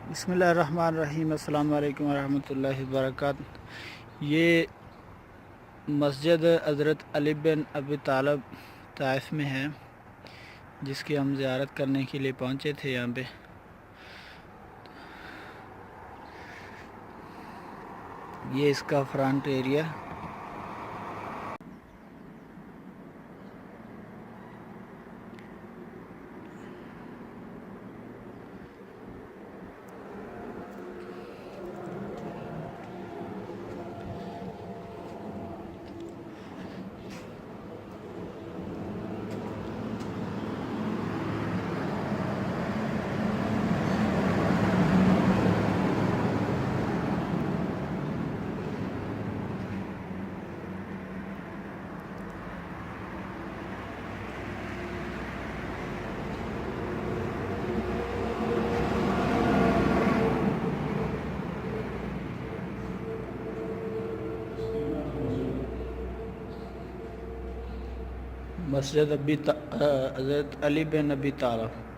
बिस्मिल्लाहिर्रहमानिर्रहीम। अस्सलाम वालेकुम वरहमतुल्लाहि वबरकातुहू। ये मस्जिद हज़रत अली बिन अबी तालिब ताइफ में है, जिसकी हम ज़ियारत करने के लिए पहुँचे थे। यहाँ पे ये इसका फ्रंट एरिया। मस्जिद हज़रत अली बिन अबी तालिब।